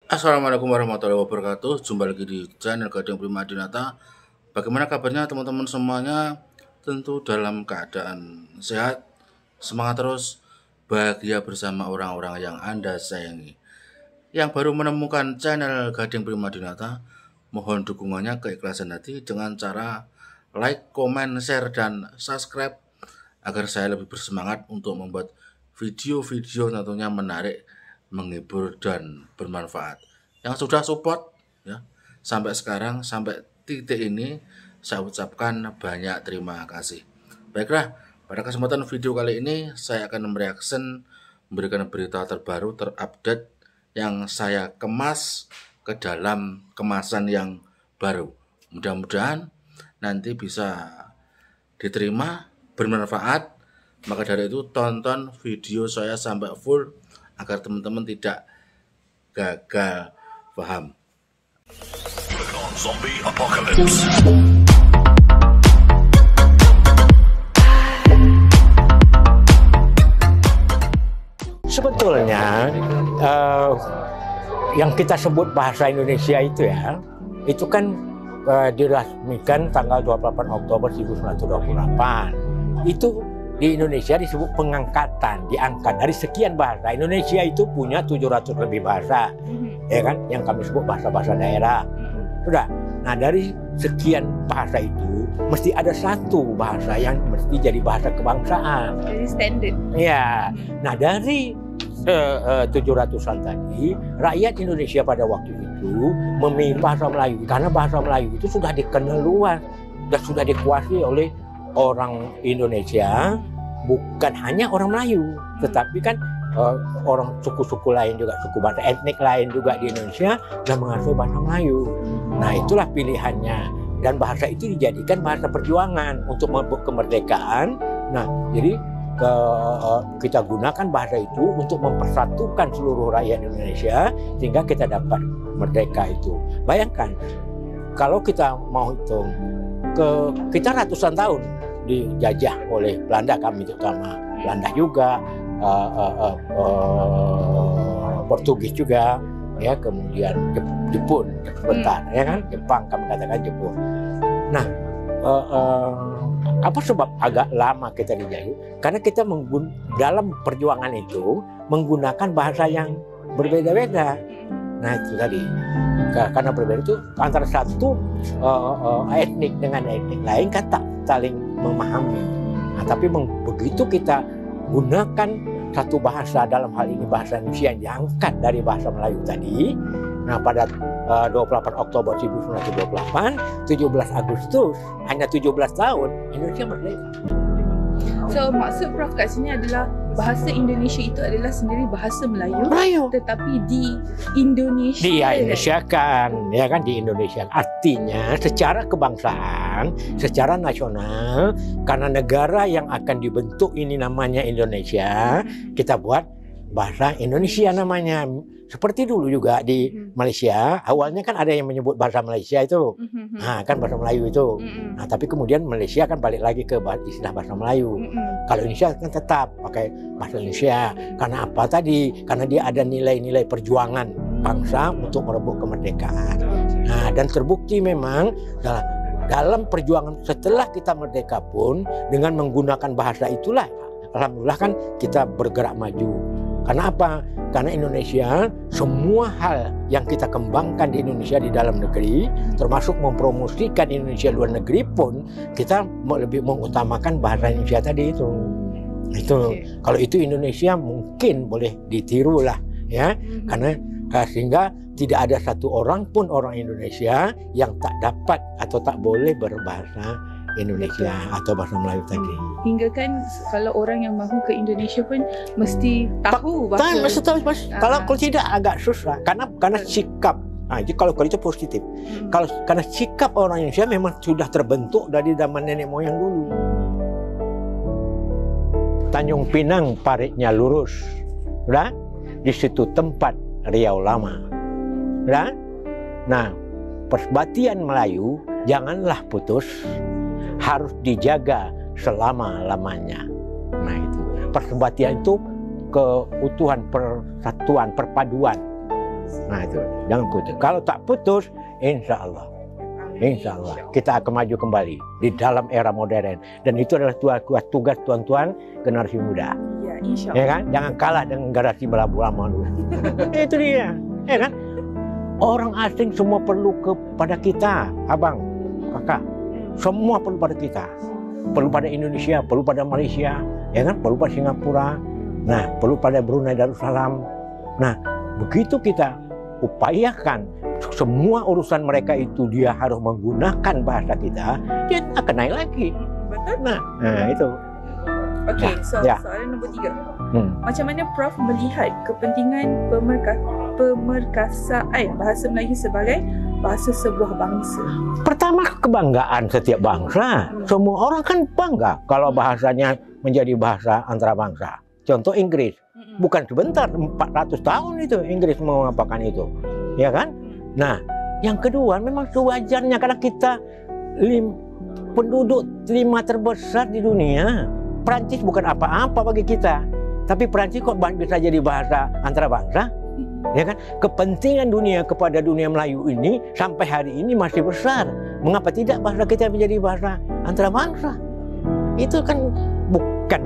Assalamualaikum warahmatullahi wabarakatuh. Jumpa lagi di channel Gading Prima Dinata. Bagaimana kabarnya teman-teman semuanya? Tentu dalam keadaan sehat, semangat terus, bahagia bersama orang-orang yang Anda sayangi. Yang baru menemukan channel Gading Prima Dinata, mohon dukungannya keikhlasan hati dengan cara like, komen, share, dan subscribe agar saya lebih bersemangat untuk membuat video-video tentunya menarik, menghibur, dan bermanfaat. Yang sudah support ya sampai sekarang, sampai titik ini, saya ucapkan banyak terima kasih. Baiklah, pada kesempatan video kali ini saya akan memberikan berita terbaru, terupdate yang saya kemas ke dalam kemasan yang baru. Mudah-mudahan nanti bisa diterima, bermanfaat. Maka dari itu tonton video saya sampai full agar teman-teman tidak gagal paham. Zombie Apocalypse. Sebetulnya yang kita sebut bahasa Indonesia itu kan diresmikan tanggal 28 Oktober 1928. Itu di Indonesia disebut pengangkatan, diangkat dari sekian bahasa. Indonesia itu punya 700 lebih bahasa, ya kan, yang kami sebut bahasa-bahasa daerah. Sudah. Nah, dari sekian bahasa itu mesti ada satu bahasa yang mesti jadi bahasa kebangsaan. Jadi standard. Ya. Nah, dari 700-an tadi, rakyat Indonesia pada waktu itu memilih bahasa Melayu karena bahasa Melayu itu sudah dikenal luas dan sudah dikuasai oleh orang Indonesia, bukan hanya orang Melayu, tetapi kan orang suku-suku lain juga, suku bangsa etnik lain juga di Indonesia dan mengasuh bahasa Melayu. Nah, itulah pilihannya, dan bahasa itu dijadikan bahasa perjuangan untuk membuat kemerdekaan. Nah, jadi kita gunakan bahasa itu untuk mempersatukan seluruh rakyat Indonesia sehingga kita dapat merdeka itu. Bayangkan kalau kita mau hitung, kita ratusan tahun dijajah oleh Belanda, kami terutama, Belanda juga, Portugis juga, ya, kemudian Jepun sebentar, ya kan, Jepang, kami katakan Jepun. Nah, apa sebab agak lama kita dijajah? Karena kita dalam perjuangan itu menggunakan bahasa yang berbeda-beda. Nah, itu tadi, karena berbeda itu antara satu etnik dengan etnik lain kan tak saling memahami. Nah, tapi begitu kita gunakan satu bahasa, dalam hal ini bahasa Indonesia yang diangkat dari bahasa Melayu tadi. Nah, pada 28 Oktober 1928, 17 Agustus, hanya 17 tahun, Indonesia merdeka. So, maksud Prof kat sini adalah bahasa Indonesia itu adalah sendiri bahasa Melayu. Tetapi di Indonesia. Diindonesiakan, ya kan, di Indonesia. Artinya secara kebangsaan, secara nasional, karena negara yang akan dibentuk ini namanya Indonesia, kita buat bahasa Indonesia namanya. Seperti dulu juga di Malaysia, awalnya kan ada yang menyebut bahasa Malaysia itu, nah kan bahasa Melayu itu. Nah, tapi kemudian Malaysia kan balik lagi ke istilah bahasa Melayu. Kalau Indonesia kan tetap pakai bahasa Indonesia. Karena apa tadi? Karena dia ada nilai-nilai perjuangan bangsa untuk merebut kemerdekaan. Nah, dan terbukti memang dalam perjuangan setelah kita merdeka pun dengan menggunakan bahasa itulah, alhamdulillah kan kita bergerak maju. Karena apa? Karena Indonesia, semua hal yang kita kembangkan di Indonesia di dalam negeri, termasuk mempromosikan Indonesia luar negeri pun, kita lebih mengutamakan bahasa Indonesia tadi itu. Kalau itu Indonesia mungkin boleh ditiru lah, ya, karena sehingga tidak ada satu orang pun orang Indonesia yang tak dapat atau tak boleh berbahasa Indonesia atau bahasa Melayu tadi. Hingga kan kalau orang yang mahu ke Indonesia pun mesti tahu bahasa. Mesti tahu. Kalau tidak agak susah karena sikap. Nah, jadi kalau itu positif. Karena sikap orang Indonesia memang sudah terbentuk dari zaman nenek moyang dulu. Tanjung Pinang paritnya lurus, udah? Di situ tempat Riau lama, udah? Nah, persebatian Melayu janganlah putus, harus dijaga selama-lamanya. Nah, itu persebatian itu keutuhan, persatuan, perpaduan Nah itu, jangan putus. Kalau tak putus, insya Allah kita akan maju kembali di dalam era modern. Dan itu adalah tugas tuan-tuan generasi muda. Ya, insya Allah. Ya kan? Jangan kalah dengan generasi lama dulu. Itu dia, ya kan? Orang asing semua perlu kepada kita, abang, kakak. Semua perlu pada kita. Perlu pada Indonesia, perlu pada Malaysia, ya kan? Perlu pada Singapura. Nah, perlu pada Brunei Darussalam. Nah, begitu kita upayakan semua urusan mereka itu dia harus menggunakan bahasa kita, dia akan naik lagi. Betul? Nah itu. Okey, Ya. soalan nombor 3. Macam mana Prof melihat kepentingan pemerkasaan bahasa Melayu sebagai bahasa sebuah bangsa? Pertama, kebanggaan setiap bangsa. Semua orang kan bangga kalau bahasanya menjadi bahasa antarabangsa. Contoh Inggris. Bukan sebentar, 400 tahun itu Inggris mengapakan itu. Ya kan? Nah, yang kedua memang sewajarnya karena kita penduduk 5 terbesar di dunia. Perancis bukan apa-apa bagi kita. Tapi Perancis kok bisa jadi bahasa antarabangsa? Ya kan? Kepentingan dunia kepada dunia Melayu ini sampai hari ini masih besar. Mengapa tidak bahasa kita menjadi bahasa antarabangsa? Itu kan bukan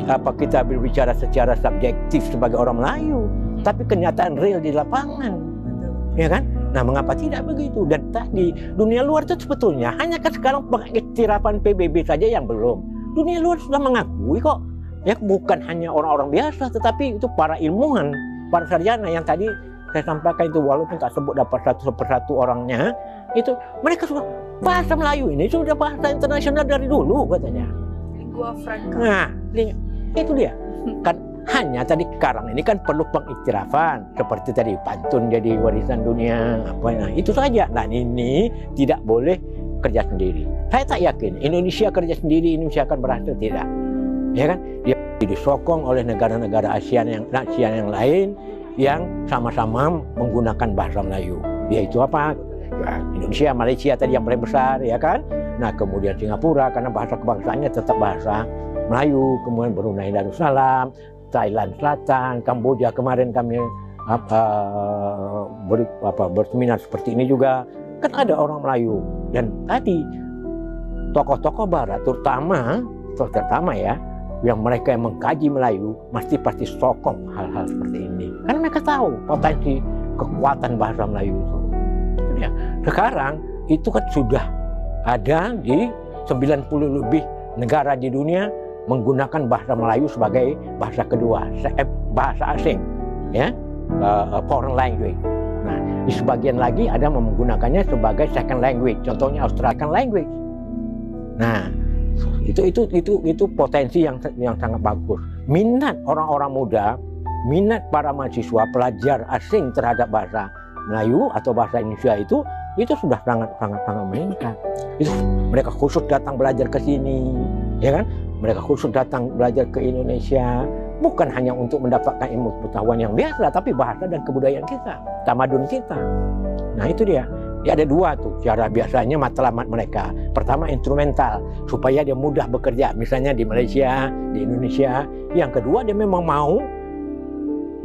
apa kita berbicara secara subjektif sebagai orang Melayu, tapi kenyataan real di lapangan. Ya kan? Nah, mengapa tidak begitu? Dan tadi dunia luar itu sebetulnya hanya kan sekarang pengiktirafan PBB saja yang belum. Dunia luar sudah mengakui kok. Ya, bukan hanya orang-orang biasa, tetapi itu para ilmuwan, para sarjana yang tadi saya sampaikan itu, walaupun tak sebut dapat satu persatu orangnya, itu mereka sudah bahasa Melayu ini sudah bahasa internasional dari dulu katanya. Lingua franca. Nah, itu dia. Kan hanya tadi sekarang ini kan perlu pengiktirafan seperti tadi pantun jadi warisan dunia apa. Nah, itu saja. Nah, ini tidak boleh kerja sendiri. Saya tak yakin Indonesia kerja sendiri Indonesia akan berhasil, tidak. Ya kan? Dia disokong oleh negara-negara ASEAN yang lain yang sama-sama menggunakan bahasa Melayu. Yaitu apa? Ya, Indonesia, Malaysia tadi yang paling besar, ya kan? Nah, kemudian Singapura karena bahasa kebangsaannya tetap bahasa Melayu, kemudian Brunei Darussalam, Thailand Selatan, Kamboja kemarin kami berseminar seperti ini juga kan ada orang Melayu. Dan tadi tokoh-tokoh Barat terutama ya yang mereka yang mengkaji Melayu pasti sokong hal-hal seperti ini karena mereka tahu potensi kekuatan bahasa Melayu itu. Ya, sekarang itu kan sudah ada di 90 lebih negara di dunia menggunakan bahasa Melayu sebagai bahasa kedua, bahasa asing, ya, foreign language. Nah, di sebagian lagi ada menggunakannya sebagai second language, contohnya Australian language. Nah, itu potensi yang sangat bagus. Minat orang-orang muda, minat para mahasiswa pelajar asing terhadap bahasa Melayu atau bahasa Indonesia itu sudah sangat meningkat. Itu mereka khusus datang belajar ke sini, ya kan? Mereka khusus datang belajar ke Indonesia bukan hanya untuk mendapatkan ilmu pengetahuan yang biasa, tapi bahasa dan kebudayaan kita, tamadun kita. Nah, itu dia. Dia ada dua tuh cara biasanya matlamat mereka. Pertama instrumental supaya dia mudah bekerja, misalnya di Malaysia, di Indonesia. Yang kedua dia memang mau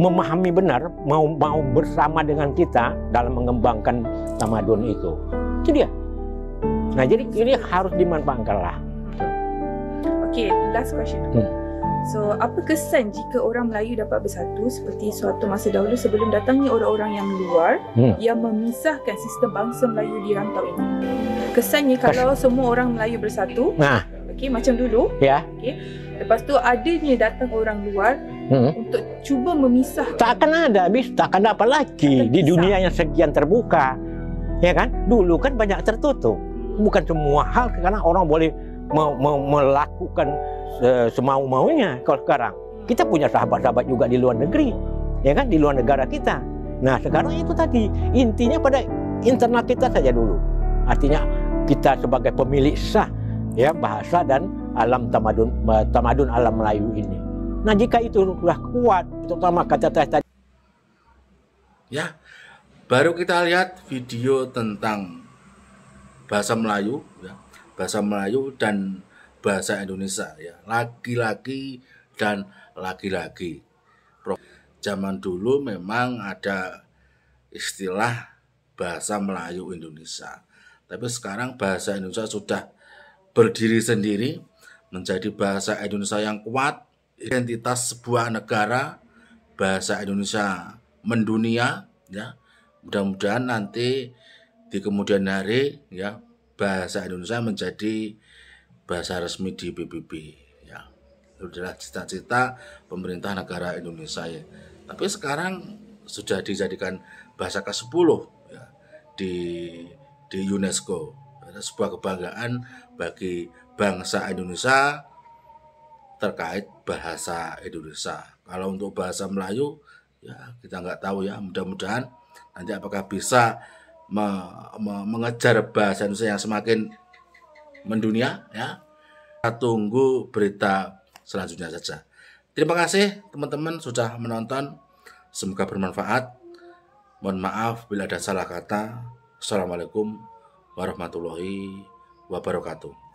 memahami benar, mau bersama dengan kita dalam mengembangkan tamadun itu. Itu dia. Nah, jadi ini harus dimanfaatkan lah. Okay, last question. So, apa kesan jika orang Melayu dapat bersatu seperti suatu masa dahulu sebelum datangnya orang-orang yang luar yang memisahkan sistem bangsa Melayu di rantau ini? Kesannya kalau semua orang Melayu bersatu, okay, macam dulu, ya. Okay, lepas tu adanya datang orang luar untuk cuba memisahkan. Tak akan ada habis, tak akan dapat lagi di dunia yang sekian terbuka, ya kan? Dulu kan banyak tertutup, bukan semua hal sekarang orang boleh melakukan semau-maunya. Kalau sekarang kita punya sahabat-sahabat juga di luar negeri, ya kan, di luar negara kita. Nah, sekarang itu tadi intinya pada internal kita saja dulu. Artinya kita sebagai pemilik sah ya bahasa dan alam tamadun alam Melayu ini. Nah, jika itu sudah kuat, terutama kata tadi. Ya, baru kita lihat video tentang bahasa Melayu, ya, bahasa Melayu dan bahasa Indonesia, ya, laki-laki dan laki-laki. Zaman dulu memang ada istilah bahasa Melayu Indonesia. Tapi sekarang bahasa Indonesia sudah berdiri sendiri menjadi bahasa Indonesia yang kuat, identitas sebuah negara, bahasa Indonesia mendunia ya. Mudah-mudahan nanti di kemudian hari ya bahasa Indonesia menjadi bahasa resmi di PBB ya. Itu adalah cita-cita pemerintah negara Indonesia ya. Tapi sekarang sudah dijadikan bahasa ke-10 ya, di UNESCO. Ada sebuah kebanggaan bagi bangsa Indonesia terkait bahasa Indonesia. Kalau untuk bahasa Melayu ya kita nggak tahu ya, mudah-mudahan nanti apakah bisa mengejar bahasa Indonesia yang semakin mendunia ya. Kita tunggu berita selanjutnya saja. Terima kasih teman-teman sudah menonton, semoga bermanfaat. Mohon maaf bila ada salah kata. Assalamualaikum warahmatullahi wabarakatuh.